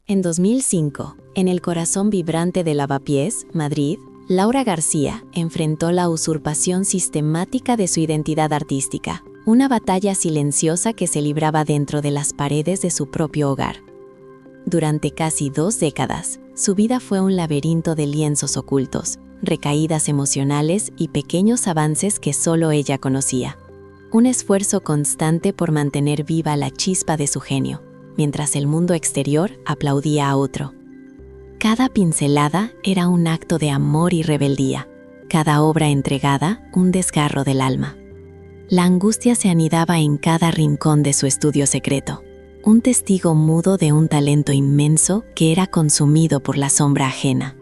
En 2005, en el corazón vibrante de Lavapiés, Madrid, Laura García enfrentó la usurpación sistemática de su identidad artística, una batalla silenciosa que se libraba dentro de las paredes de su propio hogar. Durante casi 2 décadas, su vida fue un laberinto de lienzos ocultos, recaídas emocionales y pequeños avances que solo ella conocía. Un esfuerzo constante por mantener viva la chispa de su genio, mientras el mundo exterior aplaudía a otro. Cada pincelada era un acto de amor y rebeldía, cada obra entregada un desgarro del alma. La angustia se anidaba en cada rincón de su estudio secreto, un testigo mudo de un talento inmenso que era consumido por la sombra ajena.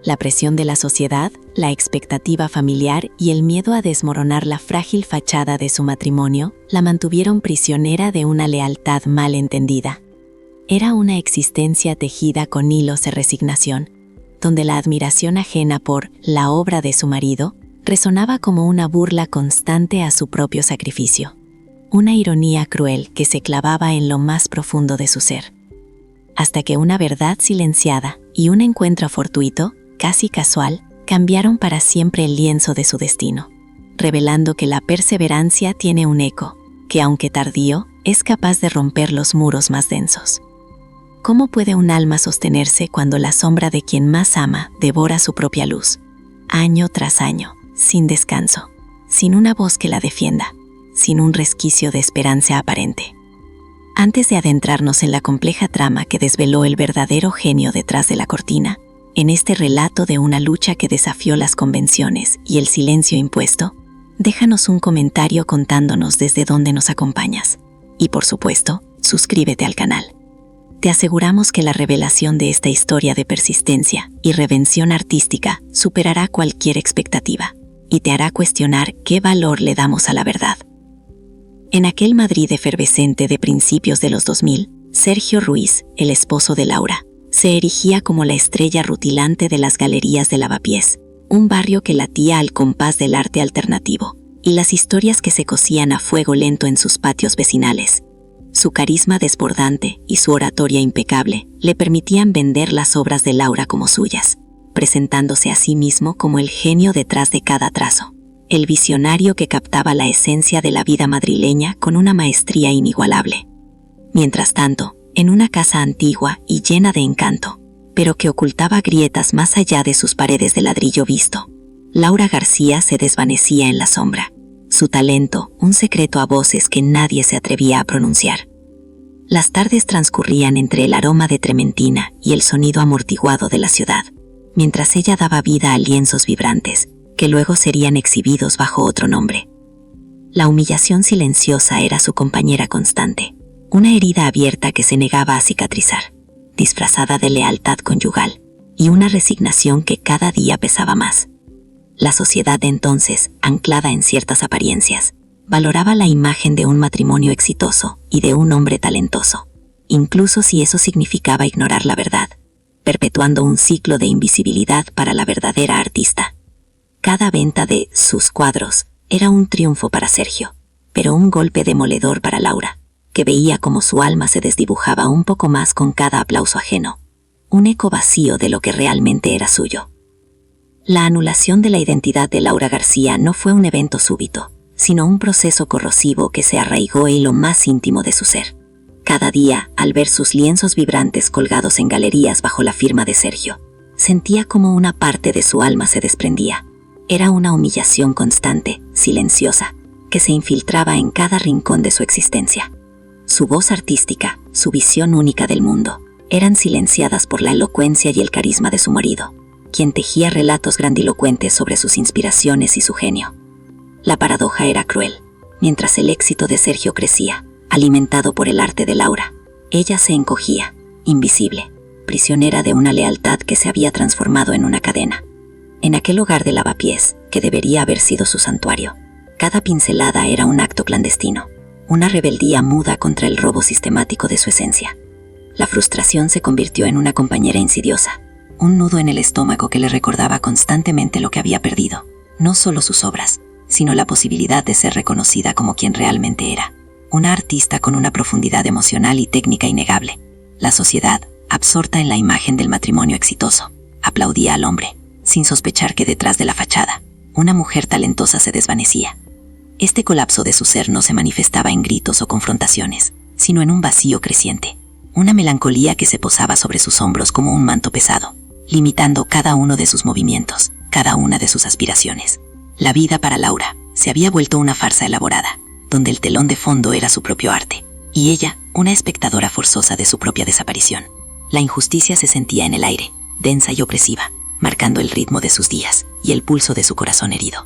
La presión de la sociedad, la expectativa familiar y el miedo a desmoronar la frágil fachada de su matrimonio la mantuvieron prisionera de una lealtad mal entendida. Era una existencia tejida con hilos de resignación, donde la admiración ajena por la obra de su marido resonaba como una burla constante a su propio sacrificio. Una ironía cruel que se clavaba en lo más profundo de su ser. Hasta que una verdad silenciada y un encuentro fortuito, casi casual, cambiaron para siempre el lienzo de su destino, revelando que la perseverancia tiene un eco, que aunque tardío, es capaz de romper los muros más densos. ¿Cómo puede un alma sostenerse cuando la sombra de quien más ama devora su propia luz, año tras año, sin descanso, sin una voz que la defienda, sin un resquicio de esperanza aparente? Antes de adentrarnos en la compleja trama que desveló el verdadero genio detrás de la cortina, en este relato de una lucha que desafió las convenciones y el silencio impuesto, déjanos un comentario contándonos desde dónde nos acompañas. Y por supuesto, suscríbete al canal. Te aseguramos que la revelación de esta historia de persistencia y redención artística superará cualquier expectativa y te hará cuestionar qué valor le damos a la verdad. En aquel Madrid efervescente de principios de los 2000, Sergio Ruiz, el esposo de Laura, se erigía como la estrella rutilante de las galerías de Lavapiés, un barrio que latía al compás del arte alternativo y las historias que se cocían a fuego lento en sus patios vecinales. Su carisma desbordante y su oratoria impecable le permitían vender las obras de Laura como suyas, presentándose a sí mismo como el genio detrás de cada trazo, el visionario que captaba la esencia de la vida madrileña con una maestría inigualable. Mientras tanto, en una casa antigua y llena de encanto, pero que ocultaba grietas más allá de sus paredes de ladrillo visto, Laura García se desvanecía en la sombra, su talento un secreto a voces que nadie se atrevía a pronunciar. Las tardes transcurrían entre el aroma de trementina y el sonido amortiguado de la ciudad, mientras ella daba vida a lienzos vibrantes, que luego serían exhibidos bajo otro nombre. La humillación silenciosa era su compañera constante, una herida abierta que se negaba a cicatrizar, disfrazada de lealtad conyugal, y una resignación que cada día pesaba más. La sociedad de entonces, anclada en ciertas apariencias, valoraba la imagen de un matrimonio exitoso y de un hombre talentoso, incluso si eso significaba ignorar la verdad, perpetuando un ciclo de invisibilidad para la verdadera artista. Cada venta de sus cuadros era un triunfo para Sergio, pero un golpe demoledor para Laura, que veía como su alma se desdibujaba un poco más con cada aplauso ajeno, un eco vacío de lo que realmente era suyo. La anulación de la identidad de Laura García no fue un evento súbito, sino un proceso corrosivo que se arraigó en lo más íntimo de su ser. Cada día, al ver sus lienzos vibrantes colgados en galerías bajo la firma de Sergio, sentía como una parte de su alma se desprendía. Era una humillación constante, silenciosa, que se infiltraba en cada rincón de su existencia. Su voz artística, su visión única del mundo, eran silenciadas por la elocuencia y el carisma de su marido, quien tejía relatos grandilocuentes sobre sus inspiraciones y su genio. La paradoja era cruel. Mientras el éxito de Sergio crecía, alimentado por el arte de Laura, ella se encogía, invisible, prisionera de una lealtad que se había transformado en una cadena. En aquel hogar de Lavapiés, que debería haber sido su santuario, cada pincelada era un acto clandestino, una rebeldía muda contra el robo sistemático de su esencia. La frustración se convirtió en una compañera insidiosa, un nudo en el estómago que le recordaba constantemente lo que había perdido, no solo sus obras, sino la posibilidad de ser reconocida como quien realmente era, una artista con una profundidad emocional y técnica innegable. La sociedad, absorta en la imagen del matrimonio exitoso. Aplaudía al hombre, sin sospechar que detrás de la fachada, una mujer talentosa se desvanecía. Este colapso de su ser no se manifestaba en gritos o confrontaciones, sino en un vacío creciente, una melancolía que se posaba sobre sus hombros como un manto pesado, limitando cada uno de sus movimientos, cada una de sus aspiraciones. La vida para Laura se había vuelto una farsa elaborada, donde el telón de fondo era su propio arte, y ella, una espectadora forzosa de su propia desaparición. La injusticia se sentía en el aire, densa y opresiva, marcando el ritmo de sus días y el pulso de su corazón herido.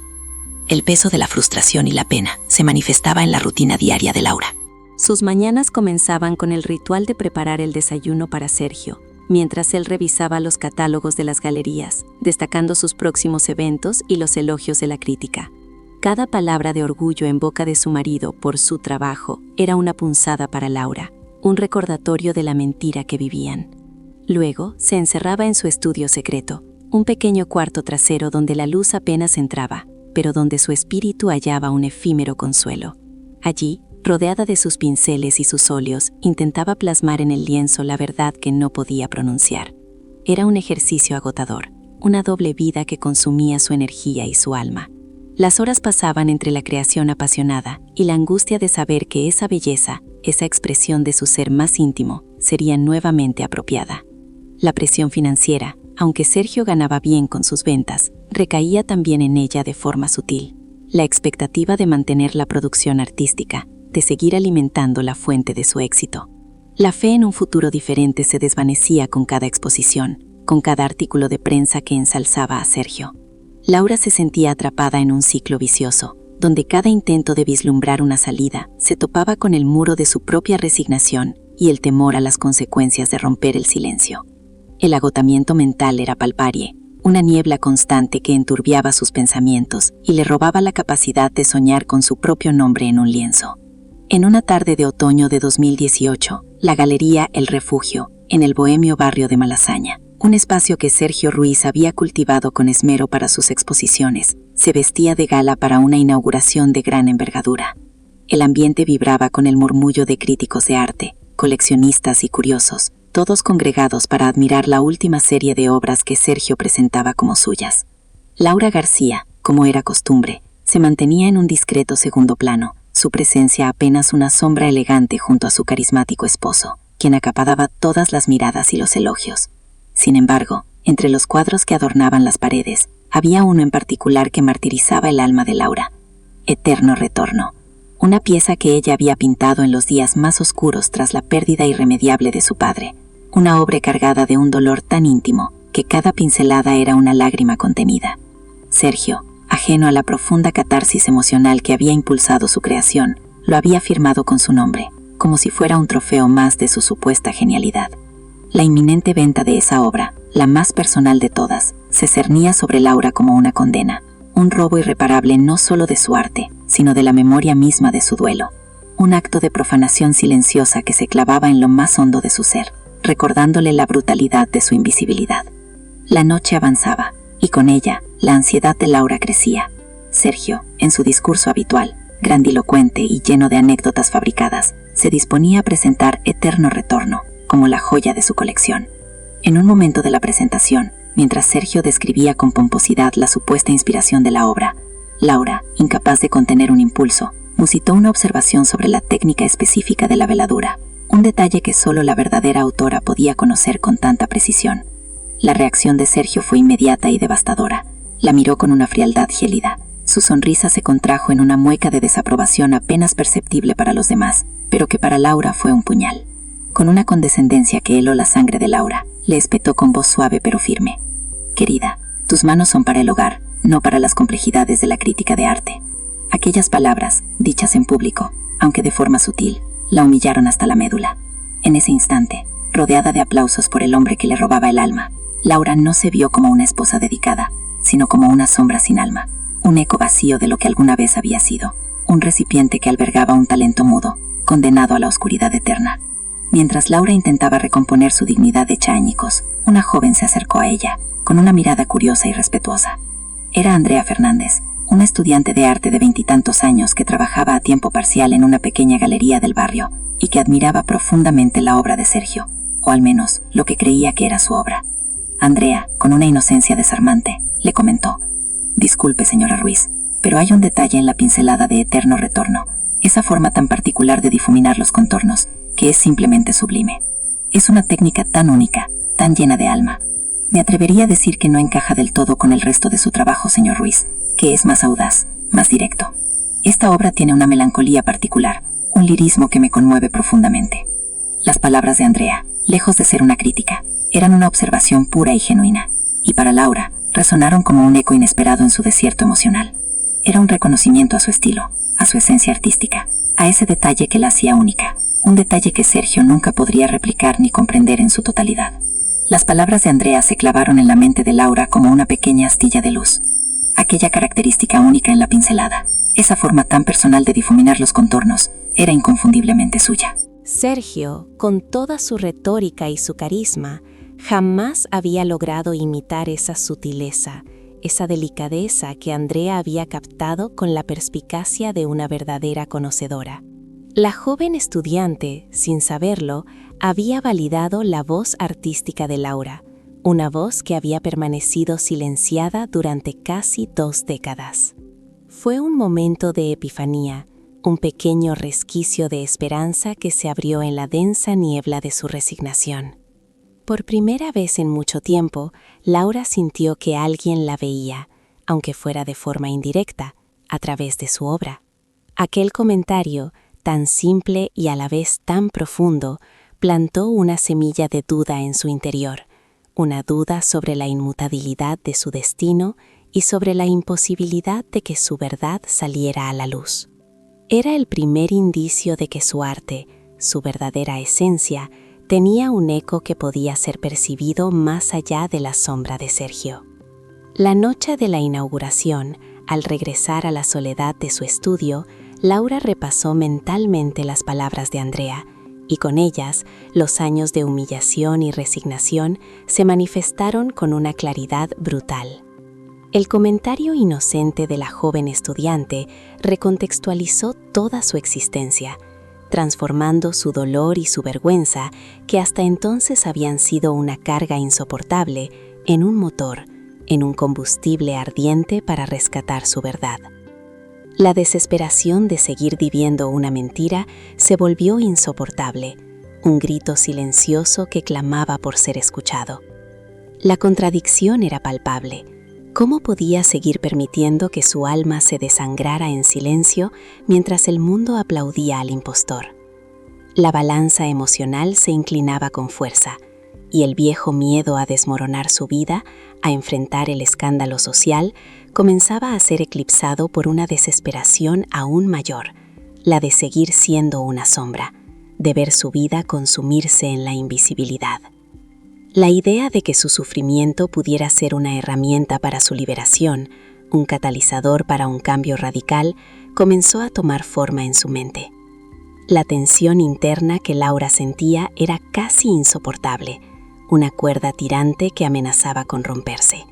El peso de la frustración y la pena se manifestaba en la rutina diaria de Laura. Sus mañanas comenzaban con el ritual de preparar el desayuno para Sergio, mientras él revisaba los catálogos de las galerías, destacando sus próximos eventos y los elogios de la crítica. Cada palabra de orgullo en boca de su marido por su trabajo era una punzada para Laura, un recordatorio de la mentira que vivían. Luego se encerraba en su estudio secreto, un pequeño cuarto trasero donde la luz apenas entraba, pero donde su espíritu hallaba un efímero consuelo. Allí, rodeada de sus pinceles y sus óleos, intentaba plasmar en el lienzo la verdad que no podía pronunciar. Era un ejercicio agotador, una doble vida que consumía su energía y su alma. Las horas pasaban entre la creación apasionada y la angustia de saber que esa belleza, esa expresión de su ser más íntimo, sería nuevamente apropiada. La presión financiera, aunque Sergio ganaba bien con sus ventas, recaía también en ella de forma sutil. La expectativa de mantener la producción artística, de seguir alimentando la fuente de su éxito. La fe en un futuro diferente se desvanecía con cada exposición, con cada artículo de prensa que ensalzaba a Sergio. Laura se sentía atrapada en un ciclo vicioso, donde cada intento de vislumbrar una salida se topaba con el muro de su propia resignación y el temor a las consecuencias de romper el silencio. El agotamiento mental era palparie, una niebla constante que enturbiaba sus pensamientos y le robaba la capacidad de soñar con su propio nombre en un lienzo. En una tarde de otoño de 2018, la galería El Refugio, en el bohemio barrio de Malasaña, un espacio que Sergio Ruiz había cultivado con esmero para sus exposiciones, se vestía de gala para una inauguración de gran envergadura. El ambiente vibraba con el murmullo de críticos de arte, coleccionistas y curiosos, todos congregados para admirar la última serie de obras que Sergio presentaba como suyas. Laura García, como era costumbre, se mantenía en un discreto segundo plano, su presencia apenas una sombra elegante junto a su carismático esposo, quien acaparaba todas las miradas y los elogios. Sin embargo, entre los cuadros que adornaban las paredes, había uno en particular que martirizaba el alma de Laura: Eterno Retorno, una pieza que ella había pintado en los días más oscuros tras la pérdida irremediable de su padre, una obra cargada de un dolor tan íntimo que cada pincelada era una lágrima contenida. Sergio, ajeno a la profunda catarsis emocional que había impulsado su creación, lo había firmado con su nombre, como si fuera un trofeo más de su supuesta genialidad. La inminente venta de esa obra, la más personal de todas, se cernía sobre Laura como una condena, un robo irreparable no solo de su arte, sino de la memoria misma de su duelo, un acto de profanación silenciosa que se clavaba en lo más hondo de su ser, recordándole la brutalidad de su invisibilidad. La noche avanzaba, y con ella, la ansiedad de Laura crecía. Sergio, en su discurso habitual, grandilocuente y lleno de anécdotas fabricadas, se disponía a presentar Eterno Retorno, como la joya de su colección. En un momento de la presentación, mientras Sergio describía con pomposidad la supuesta inspiración de la obra, Laura, incapaz de contener un impulso, musitó una observación sobre la técnica específica de la veladura, un detalle que solo la verdadera autora podía conocer con tanta precisión. La reacción de Sergio fue inmediata y devastadora. La miró con una frialdad gélida. Su sonrisa se contrajo en una mueca de desaprobación apenas perceptible para los demás, pero que para Laura fue un puñal. Con una condescendencia que heló la sangre de Laura, le espetó con voz suave pero firme: «Querida, tus manos son para el hogar, no para las complejidades de la crítica de arte». Aquellas palabras, dichas en público, aunque de forma sutil, la humillaron hasta la médula. En ese instante, rodeada de aplausos por el hombre que le robaba el alma, Laura no se vio como una esposa dedicada, sino como una sombra sin alma, un eco vacío de lo que alguna vez había sido, un recipiente que albergaba un talento mudo, condenado a la oscuridad eterna. Mientras Laura intentaba recomponer su dignidad hecha añicos, una joven se acercó a ella, con una mirada curiosa y respetuosa. Era Andrea Fernández, una estudiante de arte de 20 y tantos años que trabajaba a tiempo parcial en una pequeña galería del barrio y que admiraba profundamente la obra de Sergio. o al menos lo que creía que era su obra. Andrea, con una inocencia desarmante, le comentó: «Disculpe, señora Ruiz, pero hay un detalle en la pincelada de eterno retorno, esa forma tan particular de difuminar los contornos, que es simplemente sublime. Es una técnica tan única, tan llena de alma. Me atrevería a decir que no encaja del todo con el resto de su trabajo, señor Ruiz, que es más audaz, más directo. Esta obra tiene una melancolía particular, un lirismo que me conmueve profundamente». Las palabras de Andrea, lejos de ser una crítica, eran una observación pura y genuina, y para Laura resonaron como un eco inesperado en su desierto emocional. Era un reconocimiento a su estilo, a su esencia artística, a ese detalle que la hacía única, un detalle que Sergio nunca podría replicar ni comprender en su totalidad. Las palabras de Andrea se clavaron en la mente de Laura como una pequeña astilla de luz. Aquella característica única en la pincelada, esa forma tan personal de difuminar los contornos, era inconfundiblemente suya. Sergio, con toda su retórica y su carisma, jamás había logrado imitar esa sutileza, esa delicadeza que Andrea había captado con la perspicacia de una verdadera conocedora. La joven estudiante, sin saberlo, había validado la voz artística de Laura, una voz que había permanecido silenciada durante casi 2 décadas. Fue un momento de epifanía, un pequeño resquicio de esperanza que se abrió en la densa niebla de su resignación. Por primera vez en mucho tiempo, Laura sintió que alguien la veía, aunque fuera de forma indirecta, a través de su obra. Aquel comentario, tan simple y a la vez tan profundo, plantó una semilla de duda en su interior, una duda sobre la inmutabilidad de su destino y sobre la imposibilidad de que su verdad saliera a la luz. Era el primer indicio de que su arte, su verdadera esencia, tenía un eco que podía ser percibido más allá de la sombra de Sergio. La noche de la inauguración, al regresar a la soledad de su estudio, Laura repasó mentalmente las palabras de Andrea, y con ellas, los años de humillación y resignación se manifestaron con una claridad brutal. El comentario inocente de la joven estudiante recontextualizó toda su existencia, transformando su dolor y su vergüenza, que hasta entonces habían sido una carga insoportable, en un motor, en un combustible ardiente para rescatar su verdad. La desesperación de seguir viviendo una mentira se volvió insoportable, un grito silencioso que clamaba por ser escuchado. La contradicción era palpable. ¿Cómo podía seguir permitiendo que su alma se desangrara en silencio mientras el mundo aplaudía al impostor? La balanza emocional se inclinaba con fuerza, y el viejo miedo a desmoronar su vida, a enfrentar el escándalo social, comenzaba a ser eclipsado por una desesperación aún mayor, la de seguir siendo una sombra, de ver su vida consumirse en la invisibilidad. La idea de que su sufrimiento pudiera ser una herramienta para su liberación, un catalizador para un cambio radical, comenzó a tomar forma en su mente. La tensión interna que Laura sentía era casi insoportable, una cuerda tirante que amenazaba con romperse.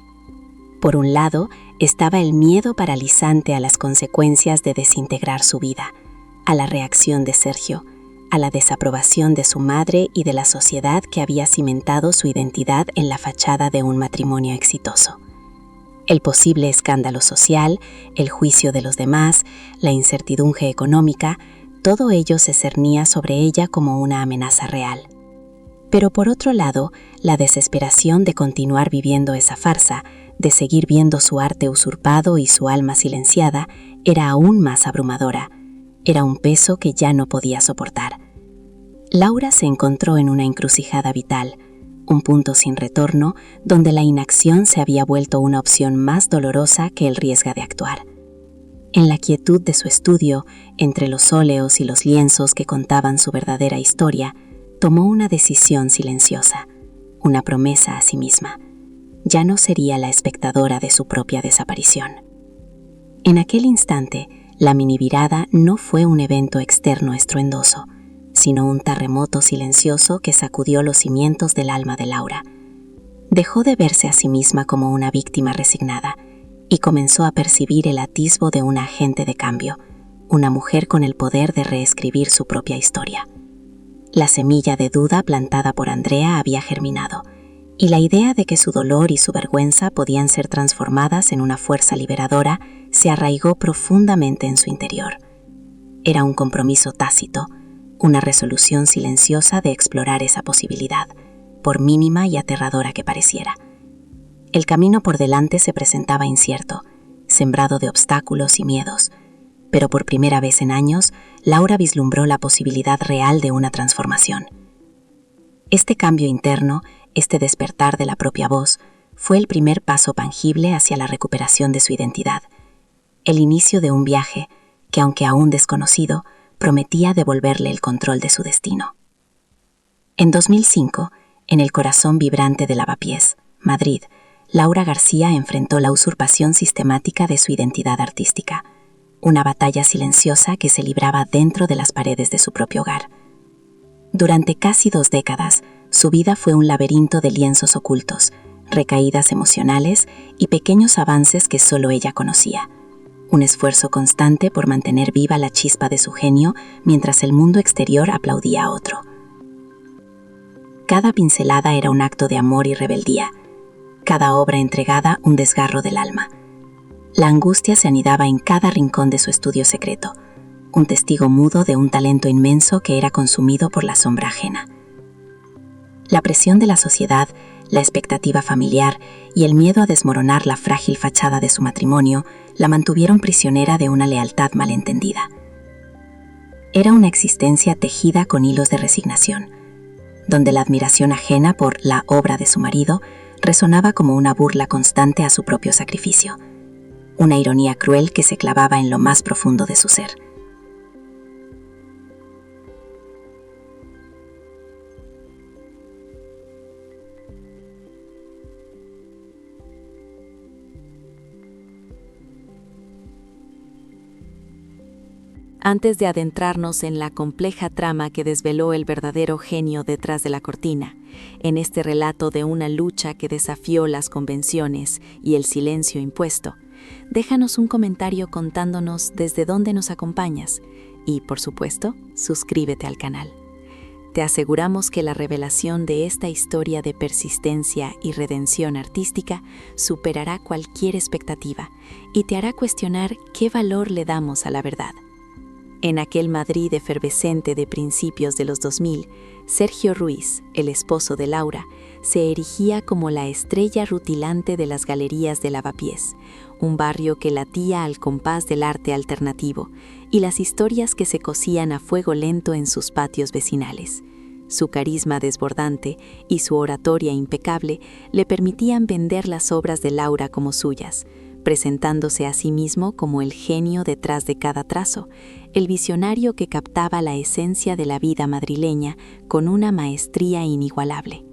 Por un lado, estaba el miedo paralizante a las consecuencias de desintegrar su vida, a la reacción de Sergio, a la desaprobación de su madre y de la sociedad que había cimentado su identidad en la fachada de un matrimonio exitoso. El posible escándalo social, el juicio de los demás, la incertidumbre económica, todo ello se cernía sobre ella como una amenaza real. Pero por otro lado, la desesperación de continuar viviendo esa farsa, de seguir viendo su arte usurpado y su alma silenciada, era aún más abrumadora. Era un peso que ya no podía soportar. Laura se encontró en una encrucijada vital, un punto sin retorno donde la inacción se había vuelto una opción más dolorosa que el riesgo de actuar. En la quietud de su estudio, entre los óleos y los lienzos que contaban su verdadera historia, tomó una decisión silenciosa, una promesa a sí misma. Ya no sería la espectadora de su propia desaparición. En aquel instante, la minivirada no fue un evento externo estruendoso, sino un terremoto silencioso que sacudió los cimientos del alma de Laura. Dejó de verse a sí misma como una víctima resignada y comenzó a percibir el atisbo de una agente de cambio, una mujer con el poder de reescribir su propia historia. La semilla de duda plantada por Andrea había germinado, y la idea de que su dolor y su vergüenza podían ser transformadas en una fuerza liberadora se arraigó profundamente en su interior. Era un compromiso tácito, una resolución silenciosa de explorar esa posibilidad, por mínima y aterradora que pareciera. El camino por delante se presentaba incierto, sembrado de obstáculos y miedos, pero por primera vez en años, Laura vislumbró la posibilidad real de una transformación. Este cambio interno, este despertar de la propia voz, fue el primer paso tangible hacia la recuperación de su identidad, el inicio de un viaje que, aunque aún desconocido, prometía devolverle el control de su destino. En 2005, en el corazón vibrante de Lavapiés, Madrid, Laura García enfrentó la usurpación sistemática de su identidad artística, una batalla silenciosa que se libraba dentro de las paredes de su propio hogar. Durante casi 2 décadas, su vida fue un laberinto de lienzos ocultos, recaídas emocionales y pequeños avances que solo ella conocía. Un esfuerzo constante por mantener viva la chispa de su genio mientras el mundo exterior aplaudía a otro. Cada pincelada era un acto de amor y rebeldía, cada obra entregada un desgarro del alma. La angustia se anidaba en cada rincón de su estudio secreto, un testigo mudo de un talento inmenso que era consumido por la sombra ajena. La presión de la sociedad, la expectativa familiar y el miedo a desmoronar la frágil fachada de su matrimonio la mantuvieron prisionera de una lealtad malentendida. Era una existencia tejida con hilos de resignación, donde la admiración ajena por la obra de su marido resonaba como una burla constante a su propio sacrificio, una ironía cruel que se clavaba en lo más profundo de su ser. Antes de adentrarnos en la compleja trama que desveló el verdadero genio detrás de la cortina, en este relato de una lucha que desafió las convenciones y el silencio impuesto, déjanos un comentario contándonos desde dónde nos acompañas y, por supuesto, suscríbete al canal. Te aseguramos que la revelación de esta historia de persistencia y redención artística superará cualquier expectativa y te hará cuestionar qué valor le damos a la verdad. En aquel Madrid efervescente de principios de los 2000, Sergio Ruiz, el esposo de Laura, se erigía como la estrella rutilante de las galerías de Lavapiés, un barrio que latía al compás del arte alternativo y las historias que se cosían a fuego lento en sus patios vecinales. Su carisma desbordante y su oratoria impecable le permitían vender las obras de Laura como suyas, presentándose a sí mismo como el genio detrás de cada trazo, el visionario que captaba la esencia de la vida madrileña con una maestría inigualable.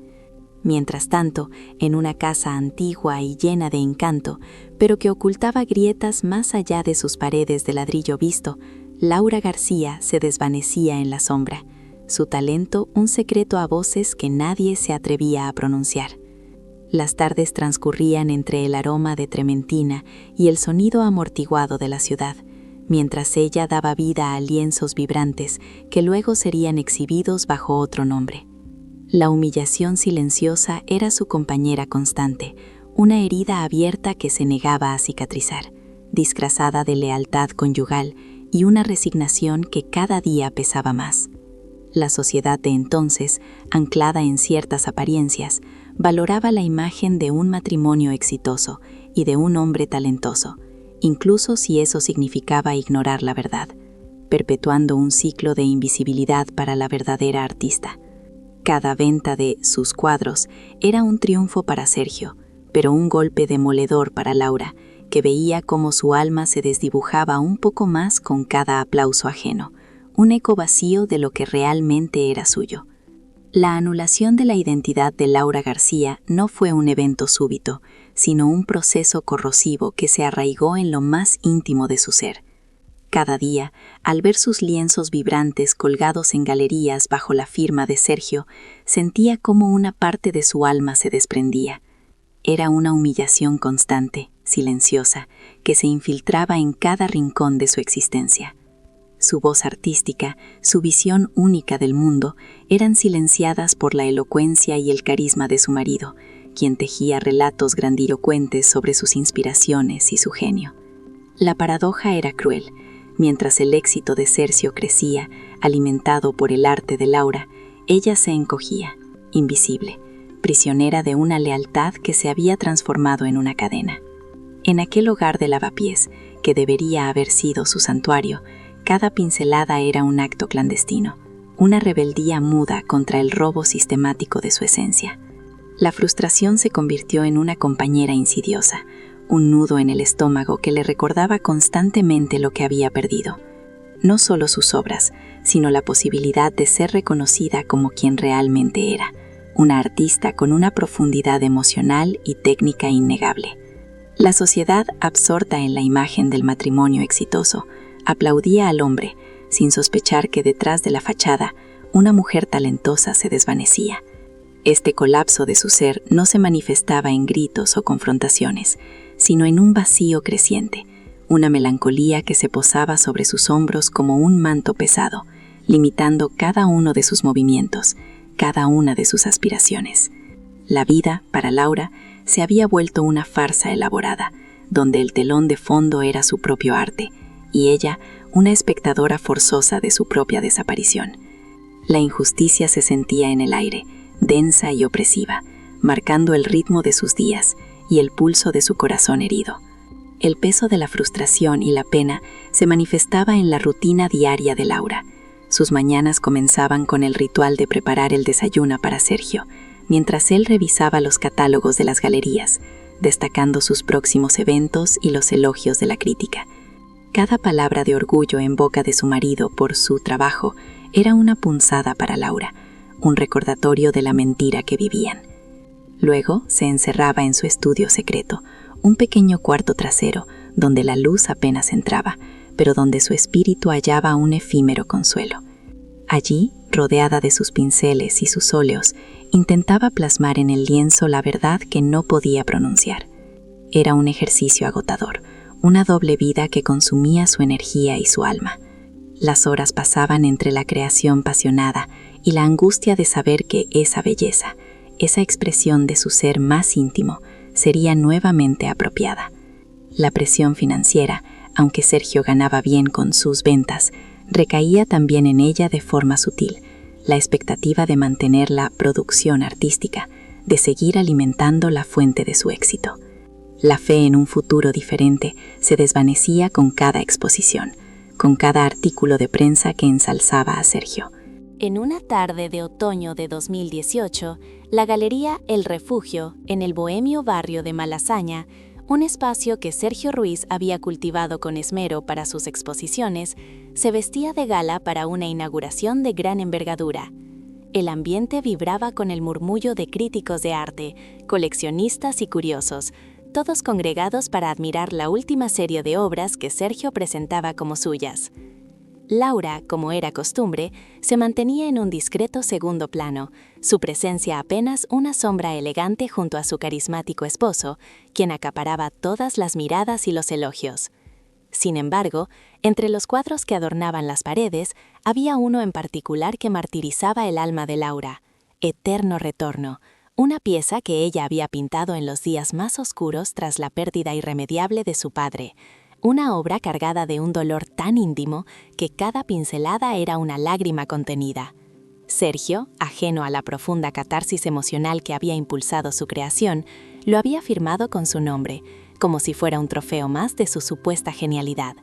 Mientras tanto, en una casa antigua y llena de encanto, pero que ocultaba grietas más allá de sus paredes de ladrillo visto, Laura García se desvanecía en la sombra, su talento un secreto a voces que nadie se atrevía a pronunciar. Las tardes transcurrían entre el aroma de trementina y el sonido amortiguado de la ciudad, mientras ella daba vida a lienzos vibrantes que luego serían exhibidos bajo otro nombre. La humillación silenciosa era su compañera constante, una herida abierta que se negaba a cicatrizar, disfrazada de lealtad conyugal y una resignación que cada día pesaba más. La sociedad de entonces, anclada en ciertas apariencias, valoraba la imagen de un matrimonio exitoso y de un hombre talentoso, incluso si eso significaba ignorar la verdad, perpetuando un ciclo de invisibilidad para la verdadera artista. Cada venta de sus cuadros era un triunfo para Sergio, pero un golpe demoledor para Laura, que veía cómo su alma se desdibujaba un poco más con cada aplauso ajeno, un eco vacío de lo que realmente era suyo. La anulación de la identidad de Laura García no fue un evento súbito, sino un proceso corrosivo que se arraigó en lo más íntimo de su ser. Cada día, al ver sus lienzos vibrantes colgados en galerías bajo la firma de Sergio, sentía cómo una parte de su alma se desprendía. Era una humillación constante, silenciosa, que se infiltraba en cada rincón de su existencia. Su voz artística, su visión única del mundo, eran silenciadas por la elocuencia y el carisma de su marido, quien tejía relatos grandilocuentes sobre sus inspiraciones y su genio. La paradoja era cruel. Mientras el éxito de Sergio crecía, alimentado por el arte de Laura, ella se encogía, invisible, prisionera de una lealtad que se había transformado en una cadena. En aquel hogar de lavapiés, que debería haber sido su santuario, cada pincelada era un acto clandestino, una rebeldía muda contra el robo sistemático de su esencia. La frustración se convirtió en una compañera insidiosa, un nudo en el estómago que le recordaba constantemente lo que había perdido. No solo sus obras, sino la posibilidad de ser reconocida como quien realmente era, una artista con una profundidad emocional y técnica innegable. La sociedad, absorta en la imagen del matrimonio exitoso, aplaudía al hombre, sin sospechar que detrás de la fachada, una mujer talentosa se desvanecía. Este colapso de su ser no se manifestaba en gritos o confrontaciones, sino en un vacío creciente, una melancolía que se posaba sobre sus hombros como un manto pesado, limitando cada uno de sus movimientos, cada una de sus aspiraciones. La vida, para Laura, se había vuelto una farsa elaborada, donde el telón de fondo era su propio arte, y ella, una espectadora forzosa de su propia desaparición. La injusticia se sentía en el aire, densa y opresiva, marcando el ritmo de sus días y el pulso de su corazón herido. El peso de la frustración y la pena se manifestaba en la rutina diaria de Laura. Sus mañanas comenzaban con el ritual de preparar el desayuno para Sergio, mientras él revisaba los catálogos de las galerías, destacando sus próximos eventos y los elogios de la crítica. Cada palabra de orgullo en boca de su marido por su trabajo era una punzada para Laura, un recordatorio de la mentira que vivían. Luego se encerraba en su estudio secreto, un pequeño cuarto trasero donde la luz apenas entraba, pero donde su espíritu hallaba un efímero consuelo. Allí, rodeada de sus pinceles y sus óleos, intentaba plasmar en el lienzo la verdad que no podía pronunciar. Era un ejercicio agotador, una doble vida que consumía su energía y su alma. Las horas pasaban entre la creación apasionada y la angustia de saber que esa belleza, esa expresión de su ser más íntimo, sería nuevamente apropiada. La presión financiera, aunque Sergio ganaba bien con sus ventas, recaía también en ella de forma sutil, la expectativa de mantener la producción artística, de seguir alimentando la fuente de su éxito. La fe en un futuro diferente se desvanecía con cada exposición, con cada artículo de prensa que ensalzaba a Sergio. En una tarde de otoño de 2018, la Galería El Refugio, en el bohemio barrio de Malasaña, un espacio que Sergio Ruiz había cultivado con esmero para sus exposiciones, se vestía de gala para una inauguración de gran envergadura. El ambiente vibraba con el murmullo de críticos de arte, coleccionistas y curiosos, todos congregados para admirar la última serie de obras que Sergio presentaba como suyas. Laura, como era costumbre, se mantenía en un discreto segundo plano, su presencia apenas una sombra elegante junto a su carismático esposo, quien acaparaba todas las miradas y los elogios. Sin embargo, entre los cuadros que adornaban las paredes, había uno en particular que martirizaba el alma de Laura, Eterno Retorno, una pieza que ella había pintado en los días más oscuros tras la pérdida irremediable de su padre, una obra cargada de un dolor tan íntimo que cada pincelada era una lágrima contenida. Sergio, ajeno a la profunda catarsis emocional que había impulsado su creación, lo había firmado con su nombre, como si fuera un trofeo más de su supuesta genialidad.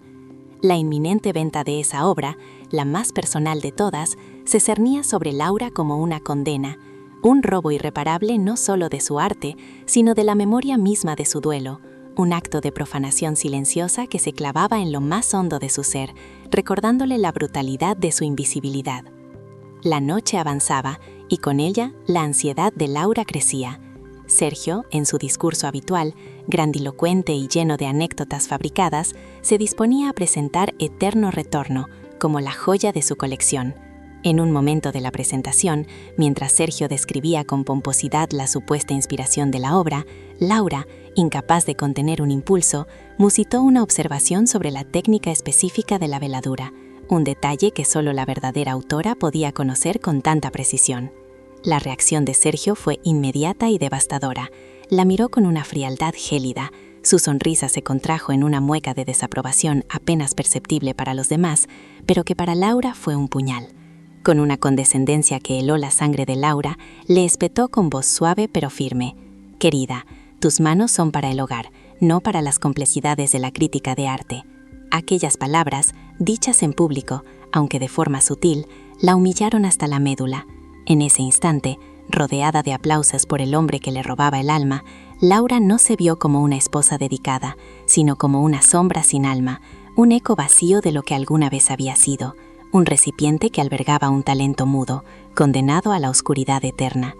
La inminente venta de esa obra, la más personal de todas, se cernía sobre Laura como una condena, un robo irreparable no solo de su arte, sino de la memoria misma de su duelo, un acto de profanación silenciosa que se clavaba en lo más hondo de su ser, recordándole la brutalidad de su invisibilidad. La noche avanzaba y con ella la ansiedad de Laura crecía. Sergio, en su discurso habitual, grandilocuente y lleno de anécdotas fabricadas, se disponía a presentar Eterno Retorno como la joya de su colección. En un momento de la presentación, mientras Sergio describía con pomposidad la supuesta inspiración de la obra, Laura, incapaz de contener un impulso, musitó una observación sobre la técnica específica de la veladura, un detalle que solo la verdadera autora podía conocer con tanta precisión. La reacción de Sergio fue inmediata y devastadora. La miró con una frialdad gélida. Su sonrisa se contrajo en una mueca de desaprobación apenas perceptible para los demás, pero que para Laura fue un puñal. Con una condescendencia que heló la sangre de Laura, le espetó con voz suave pero firme: «Querida, tus manos son para el hogar, no para las complejidades de la crítica de arte». Aquellas palabras, dichas en público, aunque de forma sutil, la humillaron hasta la médula. En ese instante, rodeada de aplausos por el hombre que le robaba el alma, Laura no se vio como una esposa dedicada, sino como una sombra sin alma, un eco vacío de lo que alguna vez había sido, un recipiente que albergaba un talento mudo, condenado a la oscuridad eterna.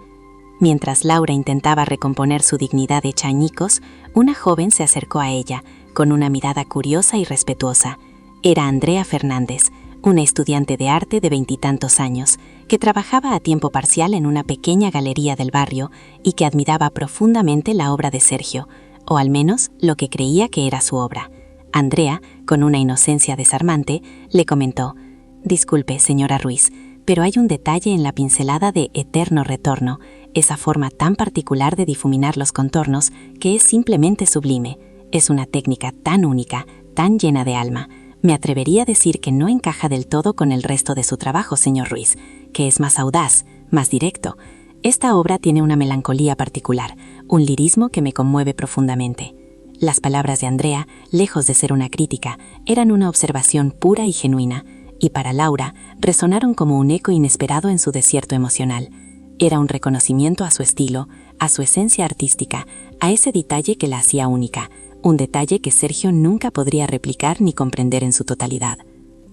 Mientras Laura intentaba recomponer su dignidad hecha añicos, una joven se acercó a ella, con una mirada curiosa y respetuosa. Era Andrea Fernández, una estudiante de arte de 20 años, que trabajaba a tiempo parcial en una pequeña galería del barrio y que admiraba profundamente la obra de Sergio, o al menos lo que creía que era su obra. Andrea, con una inocencia desarmante, le comentó: «Disculpe, señora Ruiz, pero hay un detalle en la pincelada de Eterno Retorno, esa forma tan particular de difuminar los contornos que es simplemente sublime. Es una técnica tan única, tan llena de alma. Me atrevería a decir que no encaja del todo con el resto de su trabajo, señor Ruiz, que es más audaz, más directo. Esta obra tiene una melancolía particular, un lirismo que me conmueve profundamente». Las palabras de Andrea, lejos de ser una crítica, eran una observación pura y genuina, y para Laura resonaron como un eco inesperado en su desierto emocional. Era un reconocimiento a su estilo, a su esencia artística, a ese detalle que la hacía única, un detalle que Sergio nunca podría replicar ni comprender en su totalidad.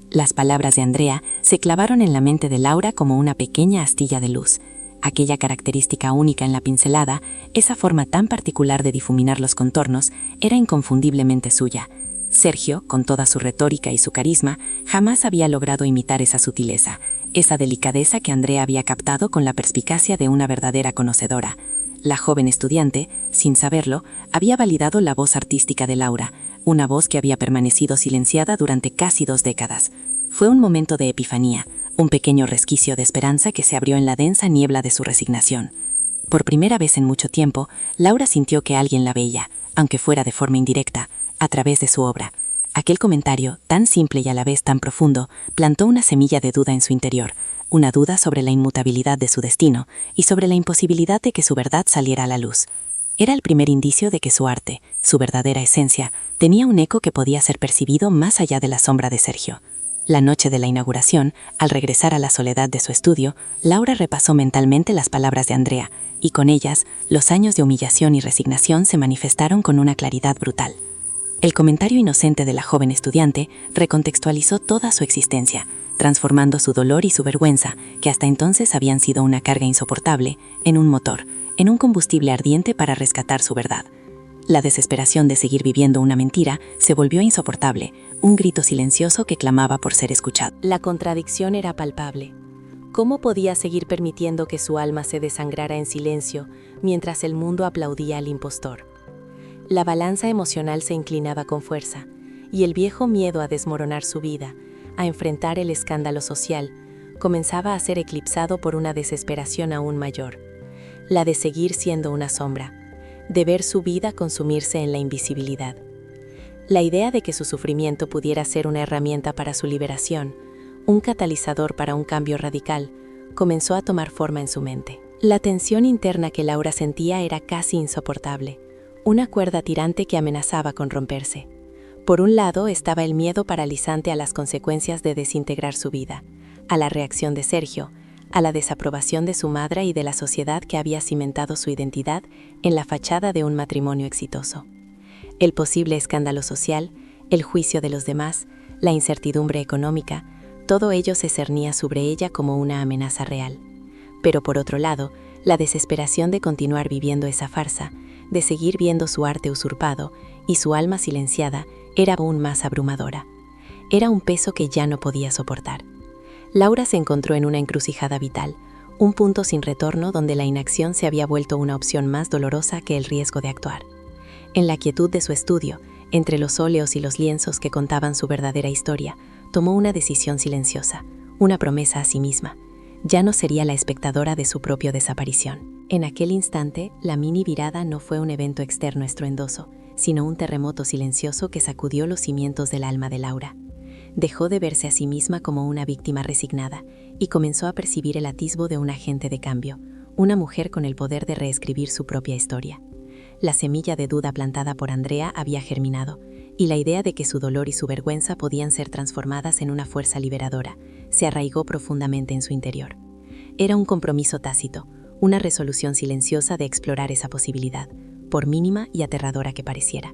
Las palabras de Andrea se clavaron en la mente de Laura como una pequeña astilla de luz. Aquella característica única en la pincelada, esa forma tan particular de difuminar los contornos, era inconfundiblemente suya. Sergio, con toda su retórica y su carisma, jamás había logrado imitar esa sutileza, esa delicadeza que Andrea había captado con la perspicacia de una verdadera conocedora. La joven estudiante, sin saberlo, había validado la voz artística de Laura, una voz que había permanecido silenciada durante casi 2 décadas. Fue un momento de epifanía, un pequeño resquicio de esperanza que se abrió en la densa niebla de su resignación. Por primera vez en mucho tiempo, Laura sintió que alguien la veía, aunque fuera de forma indirecta, a través de su obra. Aquel comentario, tan simple y a la vez tan profundo, plantó una semilla de duda en su interior, una duda sobre la inmutabilidad de su destino y sobre la imposibilidad de que su verdad saliera a la luz. Era el primer indicio de que su arte, su verdadera esencia, tenía un eco que podía ser percibido más allá de la sombra de Sergio. La noche de la inauguración, al regresar a la soledad de su estudio, Laura repasó mentalmente las palabras de Andrea, y con ellas, los años de humillación y resignación se manifestaron con una claridad brutal. El comentario inocente de la joven estudiante recontextualizó toda su existencia, transformando su dolor y su vergüenza, que hasta entonces habían sido una carga insoportable, en un motor, en un combustible ardiente para rescatar su verdad. La desesperación de seguir viviendo una mentira se volvió insoportable, un grito silencioso que clamaba por ser escuchado. La contradicción era palpable. ¿Cómo podía seguir permitiendo que su alma se desangrara en silencio mientras el mundo aplaudía al impostor? La balanza emocional se inclinaba con fuerza, y el viejo miedo a desmoronar su vida, a enfrentar el escándalo social, comenzaba a ser eclipsado por una desesperación aún mayor, la de seguir siendo una sombra, de ver su vida consumirse en la invisibilidad. La idea de que su sufrimiento pudiera ser una herramienta para su liberación, un catalizador para un cambio radical, comenzó a tomar forma en su mente. La tensión interna que Laura sentía era casi insoportable, una cuerda tirante que amenazaba con romperse. Por un lado estaba el miedo paralizante a las consecuencias de desintegrar su vida, a la reacción de Sergio, a la desaprobación de su madre y de la sociedad que había cimentado su identidad en la fachada de un matrimonio exitoso. El posible escándalo social, el juicio de los demás, la incertidumbre económica, todo ello se cernía sobre ella como una amenaza real. Pero por otro lado, la desesperación de continuar viviendo esa farsa, de seguir viendo su arte usurpado y su alma silenciada, era aún más abrumadora. Era un peso que ya no podía soportar. Laura se encontró en una encrucijada vital, un punto sin retorno donde la inacción se había vuelto una opción más dolorosa que el riesgo de actuar. En la quietud de su estudio, entre los óleos y los lienzos que contaban su verdadera historia, tomó una decisión silenciosa, una promesa a sí misma. Ya no sería la espectadora de su propia desaparición. En aquel instante, la mini virada no fue un evento externo estruendoso, sino un terremoto silencioso que sacudió los cimientos del alma de Laura. Dejó de verse a sí misma como una víctima resignada y comenzó a percibir el atisbo de un agente de cambio, una mujer con el poder de reescribir su propia historia. La semilla de duda plantada por Andrea había germinado, y la idea de que su dolor y su vergüenza podían ser transformadas en una fuerza liberadora se arraigó profundamente en su interior. Era un compromiso tácito, una resolución silenciosa de explorar esa posibilidad, por mínima y aterradora que pareciera.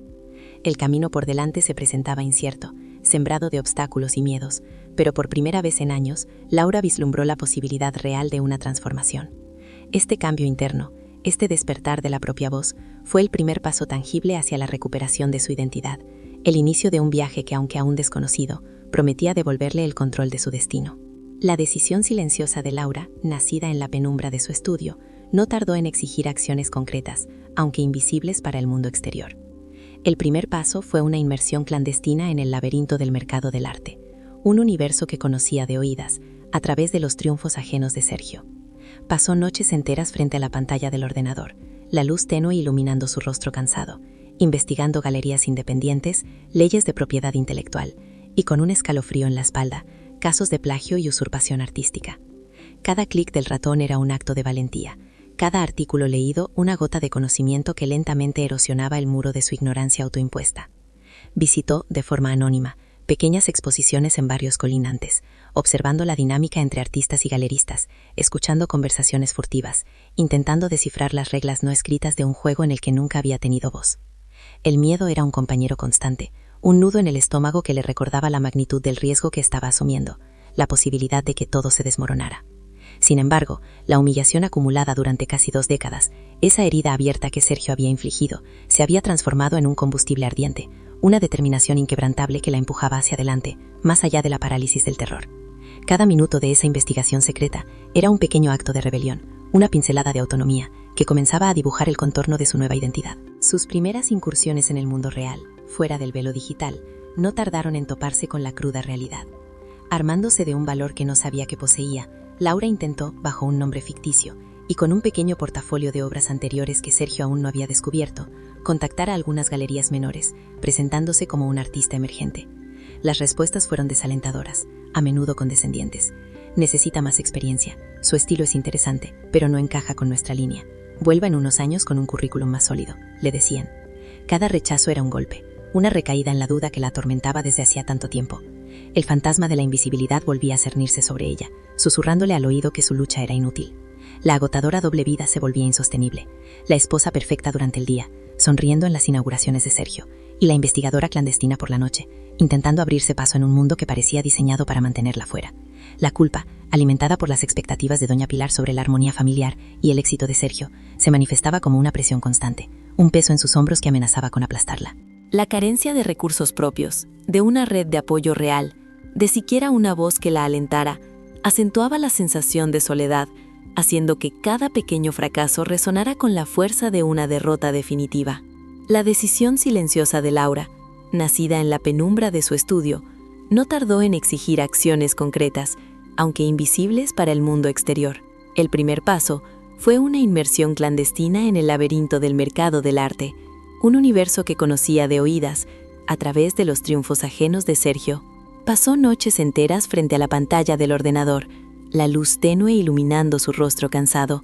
El camino por delante se presentaba incierto, sembrado de obstáculos y miedos, pero por primera vez en años, Laura vislumbró la posibilidad real de una transformación. Este cambio interno, este despertar de la propia voz, fue el primer paso tangible hacia la recuperación de su identidad, el inicio de un viaje que, aunque aún desconocido, prometía devolverle el control de su destino. La decisión silenciosa de Laura, nacida en la penumbra de su estudio, no tardó en exigir acciones concretas, aunque invisibles para el mundo exterior. El primer paso fue una inmersión clandestina en el laberinto del mercado del arte, un universo que conocía de oídas, a través de los triunfos ajenos de Sergio. Pasó noches enteras frente a la pantalla del ordenador, la luz tenue iluminando su rostro cansado, investigando galerías independientes, leyes de propiedad intelectual, y con un escalofrío en la espalda, casos de plagio y usurpación artística. Cada clic del ratón era un acto de valentía, cada artículo leído una gota de conocimiento que lentamente erosionaba el muro de su ignorancia autoimpuesta. Visitó, de forma anónima, pequeñas exposiciones en barrios colindantes, observando la dinámica entre artistas y galeristas, escuchando conversaciones furtivas, intentando descifrar las reglas no escritas de un juego en el que nunca había tenido voz. El miedo era un compañero constante, un nudo en el estómago que le recordaba la magnitud del riesgo que estaba asumiendo, la posibilidad de que todo se desmoronara. Sin embargo, la humillación acumulada durante casi 2 décadas, esa herida abierta que Sergio había infligido, se había transformado en un combustible ardiente, una determinación inquebrantable que la empujaba hacia adelante, más allá de la parálisis del terror. Cada minuto de esa investigación secreta era un pequeño acto de rebelión, una pincelada de autonomía, que comenzaba a dibujar el contorno de su nueva identidad. Sus primeras incursiones en el mundo real, fuera del velo digital, no tardaron en toparse con la cruda realidad. Armándose de un valor que no sabía que poseía, Laura intentó, bajo un nombre ficticio, y con un pequeño portafolio de obras anteriores que Sergio aún no había descubierto, contactar a algunas galerías menores, presentándose como un artista emergente. Las respuestas fueron desalentadoras, a menudo condescendientes. Necesita más experiencia, su estilo es interesante, pero no encaja con nuestra línea. Vuelva en unos años con un currículum más sólido, le decían. Cada rechazo era un golpe, una recaída en la duda que la atormentaba desde hacía tanto tiempo. El fantasma de la invisibilidad volvía a cernirse sobre ella, susurrándole al oído que su lucha era inútil. La agotadora doble vida se volvía insostenible. La esposa perfecta durante el día, sonriendo en las inauguraciones de Sergio, y la investigadora clandestina por la noche, intentando abrirse paso en un mundo que parecía diseñado para mantenerla fuera. La culpa, alimentada por las expectativas de doña Pilar sobre la armonía familiar y el éxito de Sergio, se manifestaba como una presión constante, un peso en sus hombros que amenazaba con aplastarla. La carencia de recursos propios, de una red de apoyo real, de siquiera una voz que la alentara, acentuaba la sensación de soledad, haciendo que cada pequeño fracaso resonara con la fuerza de una derrota definitiva. La decisión silenciosa de Laura, nacida en la penumbra de su estudio, no tardó en exigir acciones concretas, aunque invisibles para el mundo exterior. El primer paso fue una inmersión clandestina en el laberinto del mercado del arte, un universo que conocía de oídas, a través de los triunfos ajenos de Sergio. Pasó noches enteras frente a la pantalla del ordenador, la luz tenue iluminando su rostro cansado,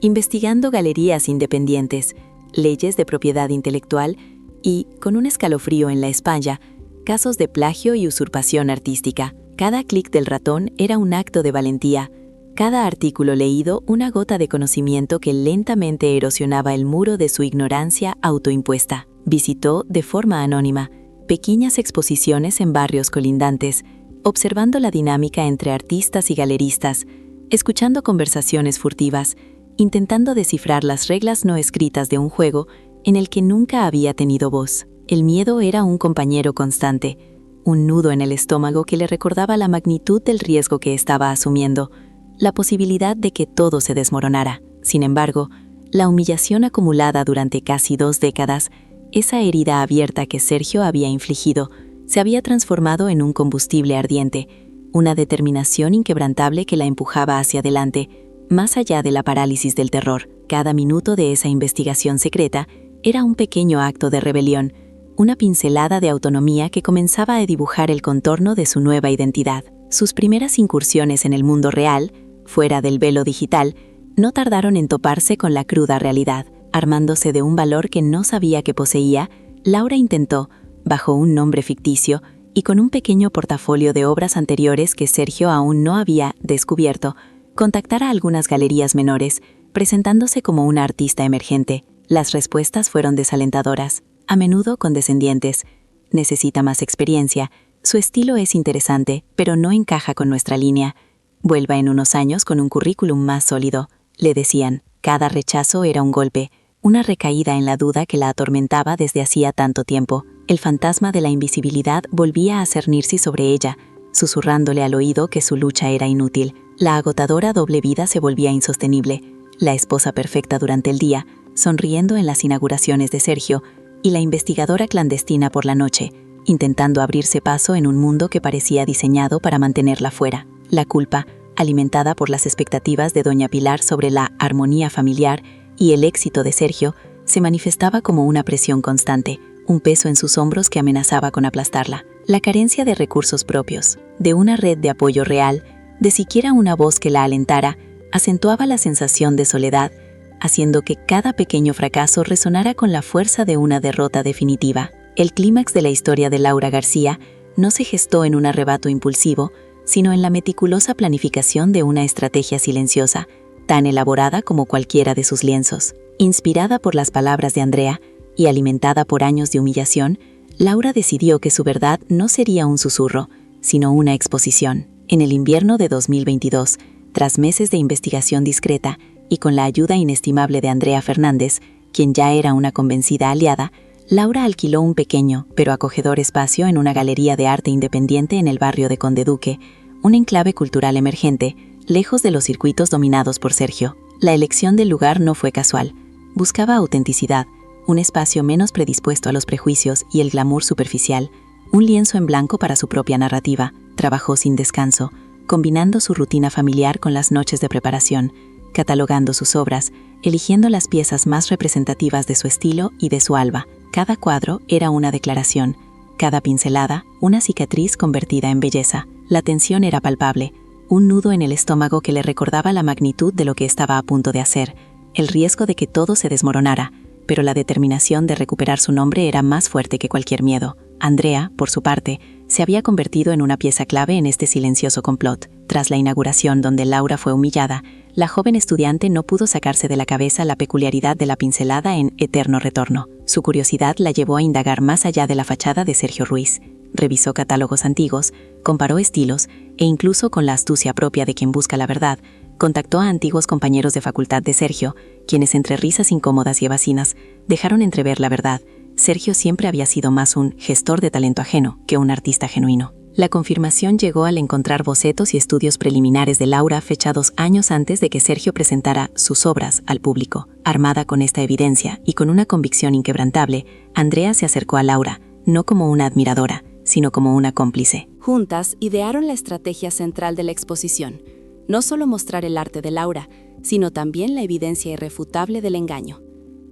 investigando galerías independientes, leyes de propiedad intelectual y, con un escalofrío en la espalda, casos de plagio y usurpación artística. Cada clic del ratón era un acto de valentía, cada artículo leído una gota de conocimiento que lentamente erosionaba el muro de su ignorancia autoimpuesta. Visitó, de forma anónima, pequeñas exposiciones en barrios colindantes, observando la dinámica entre artistas y galeristas, escuchando conversaciones furtivas, intentando descifrar las reglas no escritas de un juego en el que nunca había tenido voz. El miedo era un compañero constante, un nudo en el estómago que le recordaba la magnitud del riesgo que estaba asumiendo, la posibilidad de que todo se desmoronara. Sin embargo, la humillación acumulada durante casi 2 décadas, esa herida abierta que Sergio había infligido, se había transformado en un combustible ardiente, una determinación inquebrantable que la empujaba hacia adelante, más allá de la parálisis del terror. Cada minuto de esa investigación secreta era un pequeño acto de rebelión, una pincelada de autonomía que comenzaba a dibujar el contorno de su nueva identidad. Sus primeras incursiones en el mundo real, fuera del velo digital, no tardaron en toparse con la cruda realidad. Armándose de un valor que no sabía que poseía, Laura intentó, bajo un nombre ficticio y con un pequeño portafolio de obras anteriores que Sergio aún no había descubierto, contactar a algunas galerías menores, presentándose como una artista emergente. Las respuestas fueron desalentadoras, a menudo condescendientes. Necesita más experiencia, su estilo es interesante, pero no encaja con nuestra línea. Vuelva en unos años con un currículum más sólido, le decían. Cada rechazo era un golpe, una recaída en la duda que la atormentaba desde hacía tanto tiempo. El fantasma de la invisibilidad volvía a cernirse sobre ella, susurrándole al oído que su lucha era inútil. La agotadora doble vida se volvía insostenible. La esposa perfecta durante el día, sonriendo en las inauguraciones de Sergio, y la investigadora clandestina por la noche, intentando abrirse paso en un mundo que parecía diseñado para mantenerla fuera. La culpa, alimentada por las expectativas de doña Pilar sobre la armonía familiar y el éxito de Sergio, se manifestaba como una presión constante, un peso en sus hombros que amenazaba con aplastarla. La carencia de recursos propios, de una red de apoyo real, de siquiera una voz que la alentara, acentuaba la sensación de soledad, haciendo que cada pequeño fracaso resonara con la fuerza de una derrota definitiva. El clímax de la historia de Laura García no se gestó en un arrebato impulsivo, sino en la meticulosa planificación de una estrategia silenciosa, tan elaborada como cualquiera de sus lienzos. Inspirada por las palabras de Andrea y alimentada por años de humillación, Laura decidió que su verdad no sería un susurro, sino una exposición. En el invierno de 2022, tras meses de investigación discreta y con la ayuda inestimable de Andrea Fernández, quien ya era una convencida aliada, Laura alquiló un pequeño pero acogedor espacio en una galería de arte independiente en el barrio de Conde Duque, un enclave cultural emergente, lejos de los circuitos dominados por Sergio. La elección del lugar no fue casual. Buscaba autenticidad, un espacio menos predispuesto a los prejuicios y el glamour superficial, un lienzo en blanco para su propia narrativa. Trabajó sin descanso, combinando su rutina familiar con las noches de preparación, catalogando sus obras, eligiendo las piezas más representativas de su estilo y de su alma. Cada cuadro era una declaración, cada pincelada una cicatriz convertida en belleza. La tensión era palpable, un nudo en el estómago que le recordaba la magnitud de lo que estaba a punto de hacer, el riesgo de que todo se desmoronara, pero la determinación de recuperar su nombre era más fuerte que cualquier miedo. Andrea, por su parte, se había convertido en una pieza clave en este silencioso complot. Tras la inauguración donde Laura fue humillada, la joven estudiante no pudo sacarse de la cabeza la peculiaridad de la pincelada en Eterno Retorno. Su curiosidad la llevó a indagar más allá de la fachada de Sergio Ruiz. Revisó catálogos antiguos, comparó estilos e incluso con la astucia propia de quien busca la verdad, contactó a antiguos compañeros de facultad de Sergio, quienes entre risas incómodas y evasivas dejaron entrever la verdad. Sergio siempre había sido más un gestor de talento ajeno que un artista genuino. La confirmación llegó al encontrar bocetos y estudios preliminares de Laura fechados años antes de que Sergio presentara sus obras al público. Armada con esta evidencia y con una convicción inquebrantable, Andrea se acercó a Laura, no como una admiradora, sino como una cómplice. Juntas idearon la estrategia central de la exposición, no solo mostrar el arte de Laura, sino también la evidencia irrefutable del engaño.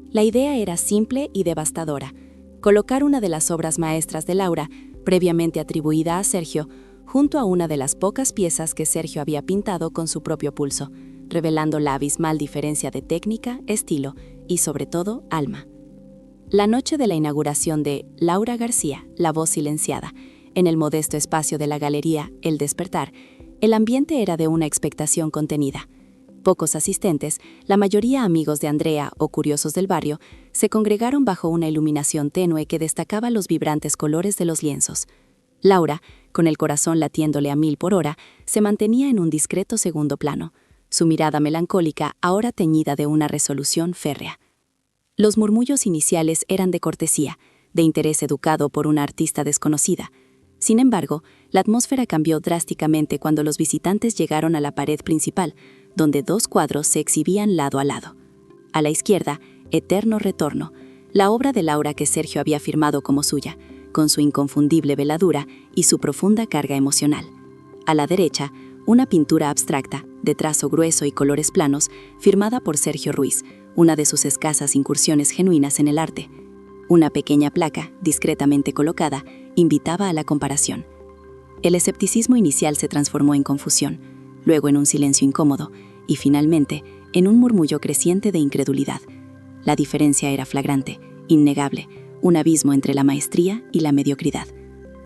La idea era simple y devastadora: colocar una de las obras maestras de Laura, previamente atribuida a Sergio, junto a una de las pocas piezas que Sergio había pintado con su propio pulso, revelando la abismal diferencia de técnica, estilo y, sobre todo, alma. La noche de la inauguración de Laura García, La Voz Silenciada, en el modesto espacio de la galería El Despertar, el ambiente era de una expectación contenida. Pocos asistentes, la mayoría amigos de Andrea o curiosos del barrio, se congregaron bajo una iluminación tenue que destacaba los vibrantes colores de los lienzos. Laura, con el corazón latiéndole a 1000 por hora, se mantenía en un discreto segundo plano, su mirada melancólica ahora teñida de una resolución férrea. Los murmullos iniciales eran de cortesía, de interés educado por una artista desconocida. Sin embargo, la atmósfera cambió drásticamente cuando los visitantes llegaron a la pared principal, donde 2 cuadros se exhibían lado a lado. A la izquierda, Eterno Retorno, la obra de Laura que Sergio había firmado como suya, con su inconfundible veladura y su profunda carga emocional. A la derecha, una pintura abstracta, de trazo grueso y colores planos, firmada por Sergio Ruiz, una de sus escasas incursiones genuinas en el arte. Una pequeña placa, discretamente colocada, invitaba a la comparación. El escepticismo inicial se transformó en confusión, luego en un silencio incómodo y finalmente en un murmullo creciente de incredulidad. La diferencia era flagrante, innegable, un abismo entre la maestría y la mediocridad.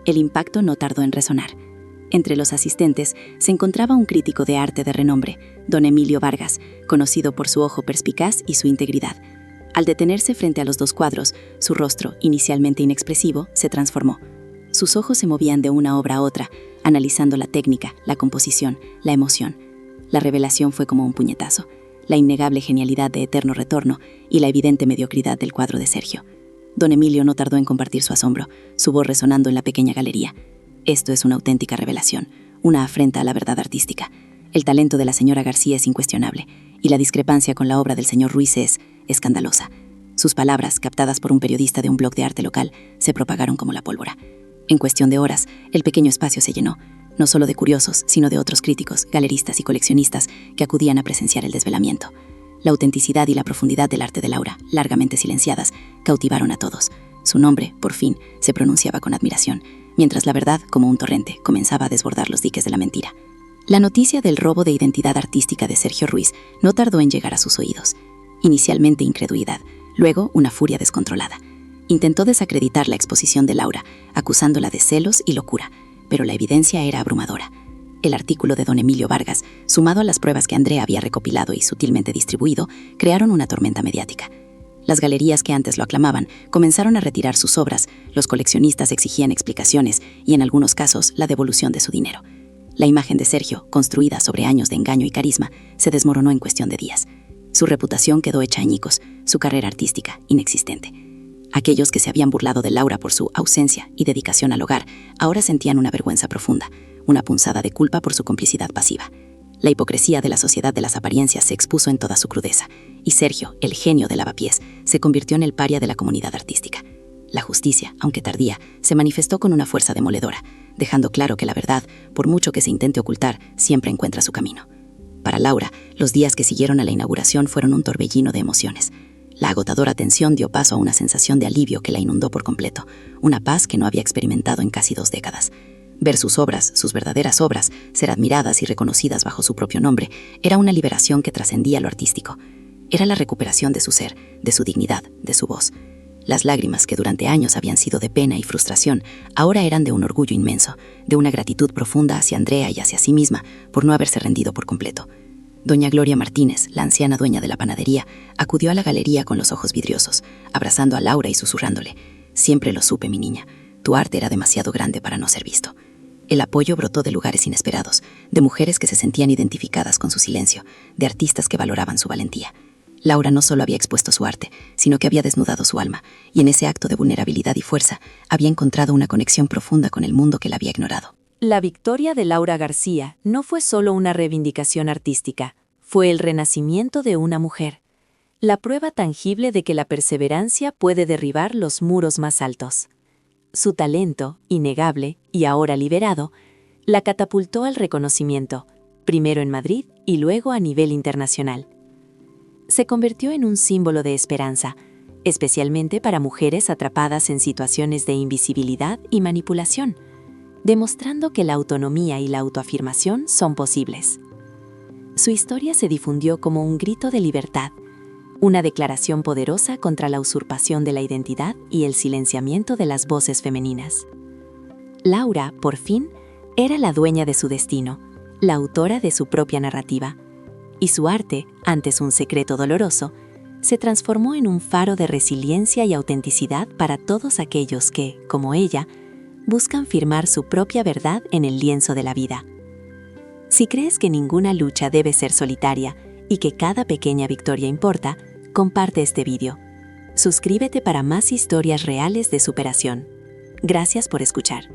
El impacto no tardó en resonar. Entre los asistentes se encontraba un crítico de arte de renombre, don Emilio Vargas, conocido por su ojo perspicaz y su integridad. Al detenerse frente a los dos cuadros, su rostro, inicialmente inexpresivo, se transformó. Sus ojos se movían de una obra a otra, analizando la técnica, la composición, la emoción. La revelación fue como un puñetazo, la innegable genialidad de Eterno Retorno y la evidente mediocridad del cuadro de Sergio. Don Emilio no tardó en compartir su asombro, su voz resonando en la pequeña galería. Esto es una auténtica revelación, una afrenta a la verdad artística. El talento de la señora García es incuestionable, y la discrepancia con la obra del señor Ruiz es escandalosa. Sus palabras, captadas por un periodista de un blog de arte local, se propagaron como la pólvora. En cuestión de horas, el pequeño espacio se llenó, no solo de curiosos, sino de otros críticos, galeristas y coleccionistas que acudían a presenciar el desvelamiento. La autenticidad y la profundidad del arte de Laura, largamente silenciadas, cautivaron a todos. Su nombre, por fin, se pronunciaba con admiración, mientras la verdad, como un torrente, comenzaba a desbordar los diques de la mentira. La noticia del robo de identidad artística de Sergio Ruiz no tardó en llegar a sus oídos. Inicialmente incredulidad, luego una furia descontrolada. Intentó desacreditar la exposición de Laura, acusándola de celos y locura, pero la evidencia era abrumadora. El artículo de don Emilio Vargas, sumado a las pruebas que Andrea había recopilado y sutilmente distribuido, crearon una tormenta mediática. Las galerías que antes lo aclamaban comenzaron a retirar sus obras, los coleccionistas exigían explicaciones y, en algunos casos, la devolución de su dinero. La imagen de Sergio, construida sobre años de engaño y carisma, se desmoronó en cuestión de días. Su reputación quedó hecha añicos, su carrera artística inexistente. Aquellos que se habían burlado de Laura por su ausencia y dedicación al hogar, ahora sentían una vergüenza profunda, una punzada de culpa por su complicidad pasiva. La hipocresía de la sociedad de las apariencias se expuso en toda su crudeza, y Sergio, el genio de Lavapiés, se convirtió en el paria de la comunidad artística. La justicia, aunque tardía, se manifestó con una fuerza demoledora, dejando claro que la verdad, por mucho que se intente ocultar, siempre encuentra su camino. Para Laura, los días que siguieron a la inauguración fueron un torbellino de emociones. La agotadora tensión dio paso a una sensación de alivio que la inundó por completo, una paz que no había experimentado en casi 2 décadas. Ver sus obras, sus verdaderas obras, ser admiradas y reconocidas bajo su propio nombre, era una liberación que trascendía lo artístico. Era la recuperación de su ser, de su dignidad, de su voz. Las lágrimas que durante años habían sido de pena y frustración, ahora eran de un orgullo inmenso, de una gratitud profunda hacia Andrea y hacia sí misma por no haberse rendido por completo. Doña Gloria Martínez, la anciana dueña de la panadería, acudió a la galería con los ojos vidriosos, abrazando a Laura y susurrándole: «Siempre lo supe, mi niña. Tu arte era demasiado grande para no ser visto». El apoyo brotó de lugares inesperados, de mujeres que se sentían identificadas con su silencio, de artistas que valoraban su valentía. Laura no solo había expuesto su arte, sino que había desnudado su alma, y en ese acto de vulnerabilidad y fuerza había encontrado una conexión profunda con el mundo que la había ignorado. La victoria de Laura García no fue solo una reivindicación artística, fue el renacimiento de una mujer, la prueba tangible de que la perseverancia puede derribar los muros más altos. Su talento, innegable y ahora liberado, la catapultó al reconocimiento, primero en Madrid y luego a nivel internacional. Se convirtió en un símbolo de esperanza, especialmente para mujeres atrapadas en situaciones de invisibilidad y manipulación, demostrando que la autonomía y la autoafirmación son posibles. Su historia se difundió como un grito de libertad, una declaración poderosa contra la usurpación de la identidad y el silenciamiento de las voces femeninas. Laura, por fin, era la dueña de su destino, la autora de su propia narrativa, y su arte, antes un secreto doloroso, se transformó en un faro de resiliencia y autenticidad para todos aquellos que, como ella, buscan firmar su propia verdad en el lienzo de la vida. Si crees que ninguna lucha debe ser solitaria y que cada pequeña victoria importa, comparte este vídeo. Suscríbete para más historias reales de superación. Gracias por escuchar.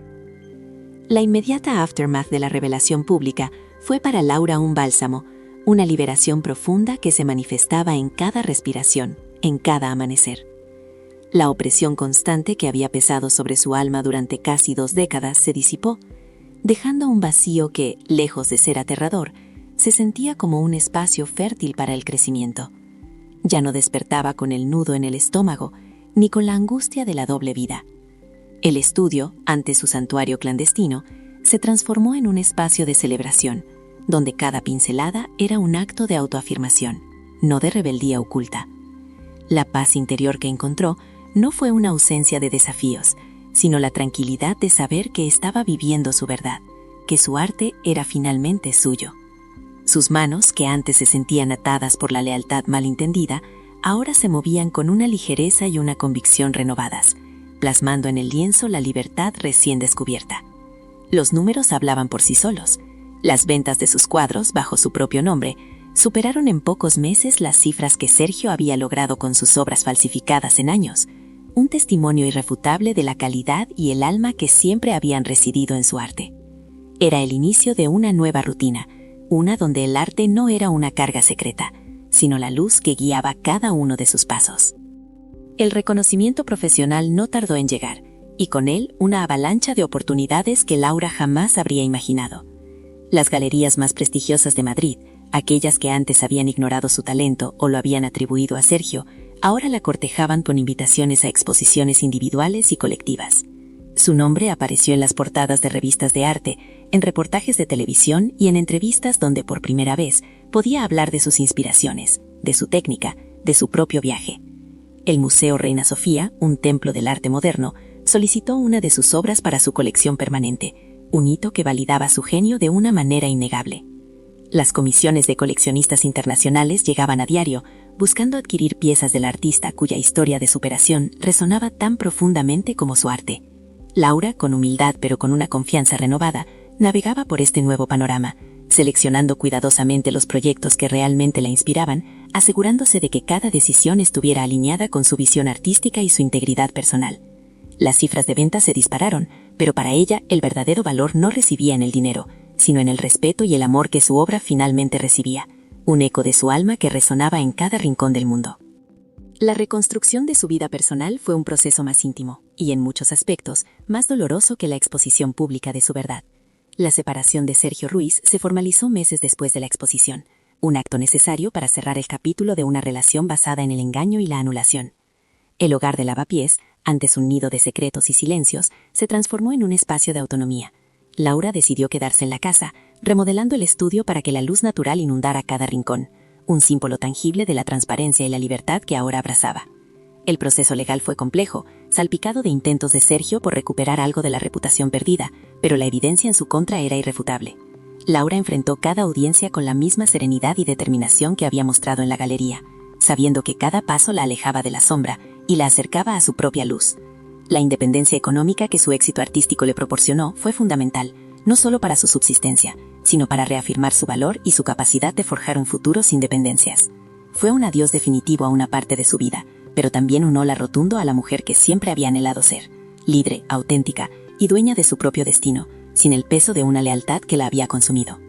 La inmediata aftermath de la revelación pública fue para Laura un bálsamo, una liberación profunda que se manifestaba en cada respiración, en cada amanecer. La opresión constante que había pesado sobre su alma durante casi 2 décadas se disipó, dejando un vacío que, lejos de ser aterrador, se sentía como un espacio fértil para el crecimiento. Ya no despertaba con el nudo en el estómago, ni con la angustia de la doble vida. El estudio, ante su santuario clandestino, se transformó en un espacio de celebración, donde cada pincelada era un acto de autoafirmación, no de rebeldía oculta. La paz interior que encontró no fue una ausencia de desafíos, sino la tranquilidad de saber que estaba viviendo su verdad, que su arte era finalmente suyo. Sus manos, que antes se sentían atadas por la lealtad malentendida, ahora se movían con una ligereza y una convicción renovadas, plasmando en el lienzo la libertad recién descubierta. Los números hablaban por sí solos. Las ventas de sus cuadros, bajo su propio nombre, superaron en pocos meses las cifras que Sergio había logrado con sus obras falsificadas en años, un testimonio irrefutable de la calidad y el alma que siempre habían residido en su arte. Era el inicio de una nueva rutina, una donde el arte no era una carga secreta, sino la luz que guiaba cada uno de sus pasos. El reconocimiento profesional no tardó en llegar, y con él una avalancha de oportunidades que Laura jamás habría imaginado. Las galerías más prestigiosas de Madrid, aquellas que antes habían ignorado su talento o lo habían atribuido a Sergio, ahora la cortejaban con invitaciones a exposiciones individuales y colectivas. Su nombre apareció en las portadas de revistas de arte, en reportajes de televisión y en entrevistas donde por primera vez podía hablar de sus inspiraciones, de su técnica, de su propio viaje. El Museo Reina Sofía, un templo del arte moderno, solicitó una de sus obras para su colección permanente, un hito que validaba su genio de una manera innegable. Las comisiones de coleccionistas internacionales llegaban a diario, buscando adquirir piezas del artista cuya historia de superación resonaba tan profundamente como su arte. Laura, con humildad pero con una confianza renovada, navegaba por este nuevo panorama, seleccionando cuidadosamente los proyectos que realmente la inspiraban, asegurándose de que cada decisión estuviera alineada con su visión artística y su integridad personal. Las cifras de ventas se dispararon, pero para ella el verdadero valor no residía en el dinero, sino en el respeto y el amor que su obra finalmente recibía, un eco de su alma que resonaba en cada rincón del mundo. La reconstrucción de su vida personal fue un proceso más íntimo, y en muchos aspectos, más doloroso que la exposición pública de su verdad. La separación de Sergio Ruiz se formalizó meses después de la exposición, un acto necesario para cerrar el capítulo de una relación basada en el engaño y la anulación. El hogar de Lavapiés, antes un nido de secretos y silencios, se transformó en un espacio de autonomía. Laura decidió quedarse en la casa, remodelando el estudio para que la luz natural inundara cada rincón, un símbolo tangible de la transparencia y la libertad que ahora abrazaba. El proceso legal fue complejo, salpicado de intentos de Sergio por recuperar algo de la reputación perdida, pero la evidencia en su contra era irrefutable. Laura enfrentó cada audiencia con la misma serenidad y determinación que había mostrado en la galería, sabiendo que cada paso la alejaba de la sombra y la acercaba a su propia luz. La independencia económica que su éxito artístico le proporcionó fue fundamental, no solo para su subsistencia, sino para reafirmar su valor y su capacidad de forjar un futuro sin dependencias. Fue un adiós definitivo a una parte de su vida, pero también un hola rotundo a la mujer que siempre había anhelado ser, libre, auténtica y dueña de su propio destino, sin el peso de una lealtad que la había consumido.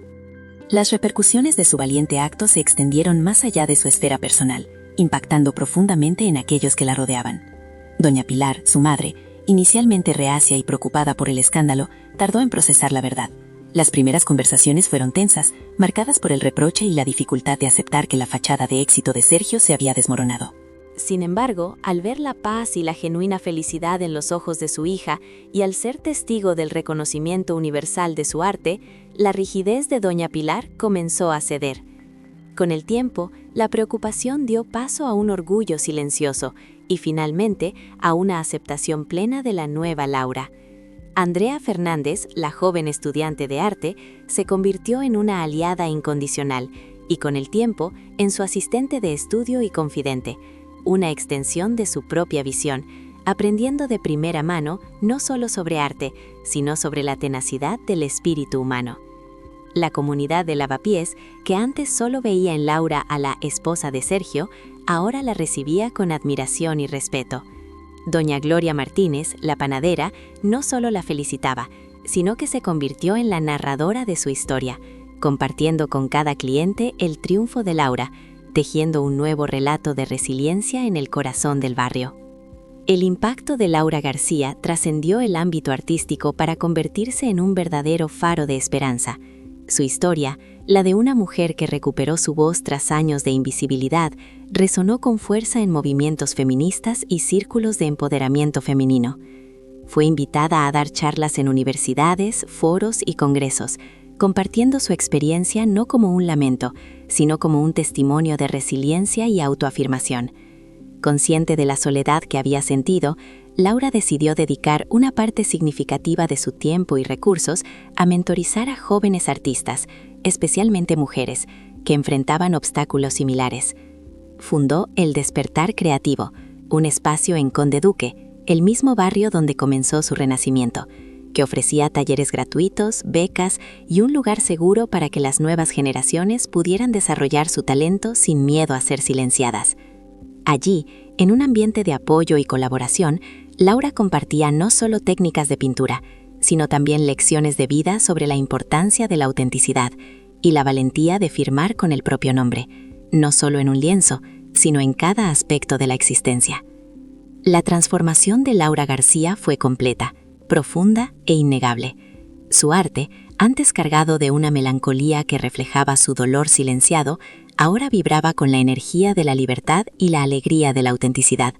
Las repercusiones de su valiente acto se extendieron más allá de su esfera personal, impactando profundamente en aquellos que la rodeaban. Doña Pilar, su madre, inicialmente reacia y preocupada por el escándalo, tardó en procesar la verdad. Las primeras conversaciones fueron tensas, marcadas por el reproche y la dificultad de aceptar que la fachada de éxito de Sergio se había desmoronado. Sin embargo, al ver la paz y la genuina felicidad en los ojos de su hija y al ser testigo del reconocimiento universal de su arte, la rigidez de doña Pilar comenzó a ceder. Con el tiempo, la preocupación dio paso a un orgullo silencioso y finalmente a una aceptación plena de la nueva Laura. Andrea Fernández, la joven estudiante de arte, se convirtió en una aliada incondicional y con el tiempo en su asistente de estudio y confidente, una extensión de su propia visión, aprendiendo de primera mano no solo sobre arte, sino sobre la tenacidad del espíritu humano. La comunidad de Lavapiés, que antes solo veía en Laura a la esposa de Sergio, ahora la recibía con admiración y respeto. Doña Gloria Martínez, la panadera, no solo la felicitaba, sino que se convirtió en la narradora de su historia, compartiendo con cada cliente el triunfo de Laura, tejiendo un nuevo relato de resiliencia en el corazón del barrio. El impacto de Laura García trascendió el ámbito artístico para convertirse en un verdadero faro de esperanza. Su historia, la de una mujer que recuperó su voz tras años de invisibilidad, resonó con fuerza en movimientos feministas y círculos de empoderamiento femenino. Fue invitada a dar charlas en universidades, foros y congresos, compartiendo su experiencia no como un lamento, sino como un testimonio de resiliencia y autoafirmación. Consciente de la soledad que había sentido, Laura decidió dedicar una parte significativa de su tiempo y recursos a mentorizar a jóvenes artistas, especialmente mujeres, que enfrentaban obstáculos similares. Fundó El Despertar Creativo, un espacio en Conde Duque, el mismo barrio donde comenzó su renacimiento, que ofrecía talleres gratuitos, becas y un lugar seguro para que las nuevas generaciones pudieran desarrollar su talento sin miedo a ser silenciadas. Allí, en un ambiente de apoyo y colaboración, Laura compartía no solo técnicas de pintura, sino también lecciones de vida sobre la importancia de la autenticidad y la valentía de firmar con el propio nombre, no solo en un lienzo, sino en cada aspecto de la existencia. La transformación de Laura García fue completa, profunda e innegable. Su arte, antes cargado de una melancolía que reflejaba su dolor silenciado, ahora vibraba con la energía de la libertad y la alegría de la autenticidad.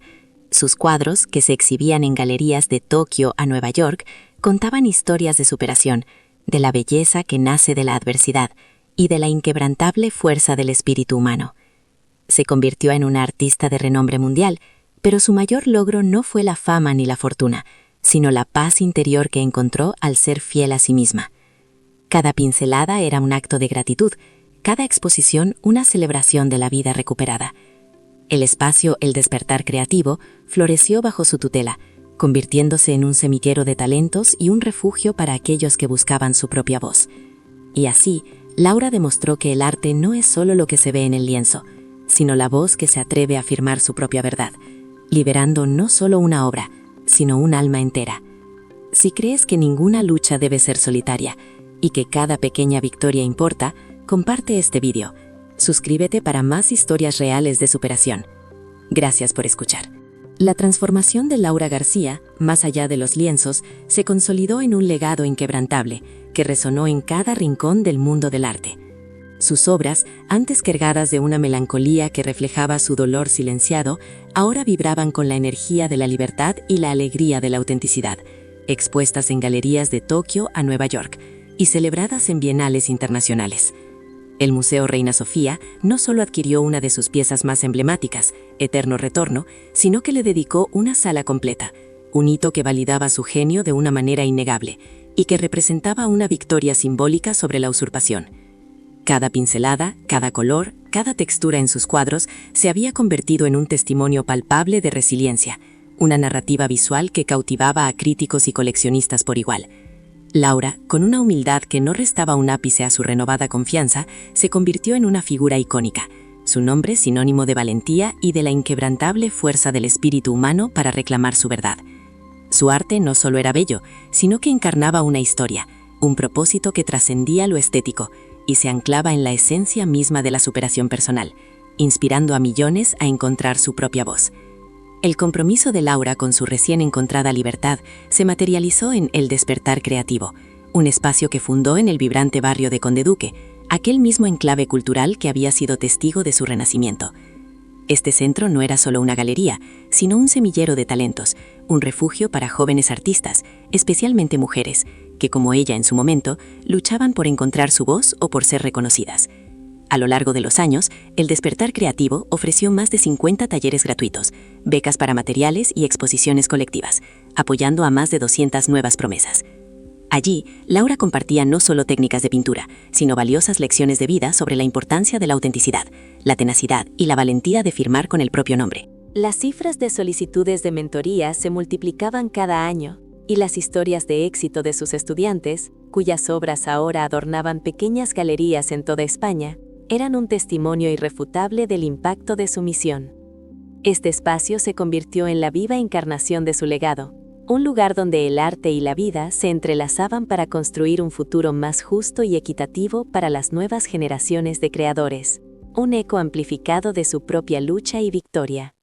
Sus cuadros, que se exhibían en galerías de Tokio a Nueva York, contaban historias de superación, de la belleza que nace de la adversidad y de la inquebrantable fuerza del espíritu humano. Se convirtió en una artista de renombre mundial, pero su mayor logro no fue la fama ni la fortuna, sino la paz interior que encontró al ser fiel a sí misma. Cada pincelada era un acto de gratitud, cada exposición una celebración de la vida recuperada. El espacio El Despertar Creativo floreció bajo su tutela, convirtiéndose en un semillero de talentos y un refugio para aquellos que buscaban su propia voz. Y así, Laura demostró que el arte no es solo lo que se ve en el lienzo, sino la voz que se atreve a afirmar su propia verdad, liberando no solo una obra, sino un alma entera. Si crees que ninguna lucha debe ser solitaria y que cada pequeña victoria importa, comparte este vídeo. Suscríbete para más historias reales de superación. Gracias por escuchar. La transformación de Laura García, más allá de los lienzos, se consolidó en un legado inquebrantable que resonó en cada rincón del mundo del arte. Sus obras, antes cargadas de una melancolía que reflejaba su dolor silenciado, ahora vibraban con la energía de la libertad y la alegría de la autenticidad, expuestas en galerías de Tokio a Nueva York y celebradas en bienales internacionales. El Museo Reina Sofía no solo adquirió una de sus piezas más emblemáticas, Eterno Retorno, sino que le dedicó una sala completa, un hito que validaba su genio de una manera innegable y que representaba una victoria simbólica sobre la usurpación. Cada pincelada, cada color, cada textura en sus cuadros se había convertido en un testimonio palpable de resiliencia, una narrativa visual que cautivaba a críticos y coleccionistas por igual. Laura, con una humildad que no restaba un ápice a su renovada confianza, se convirtió en una figura icónica, su nombre sinónimo de valentía y de la inquebrantable fuerza del espíritu humano para reclamar su verdad. Su arte no solo era bello, sino que encarnaba una historia, un propósito que trascendía lo estético y se anclaba en la esencia misma de la superación personal, inspirando a millones a encontrar su propia voz. El compromiso de Laura con su recién encontrada libertad se materializó en El Despertar Creativo, un espacio que fundó en el vibrante barrio de Conde Duque, aquel mismo enclave cultural que había sido testigo de su renacimiento. Este centro no era solo una galería, sino un semillero de talentos, un refugio para jóvenes artistas, especialmente mujeres, que como ella en su momento, luchaban por encontrar su voz o por ser reconocidas. A lo largo de los años, El Despertar Creativo ofreció más de 50 talleres gratuitos, becas para materiales y exposiciones colectivas, apoyando a más de 200 nuevas promesas. Allí, Laura compartía no solo técnicas de pintura, sino valiosas lecciones de vida sobre la importancia de la autenticidad, la tenacidad y la valentía de firmar con el propio nombre. Las cifras de solicitudes de mentoría se multiplicaban cada año, y las historias de éxito de sus estudiantes, cuyas obras ahora adornaban pequeñas galerías en toda España, eran un testimonio irrefutable del impacto de su misión. Este espacio se convirtió en la viva encarnación de su legado, un lugar donde el arte y la vida se entrelazaban para construir un futuro más justo y equitativo para las nuevas generaciones de creadores, un eco amplificado de su propia lucha y victoria.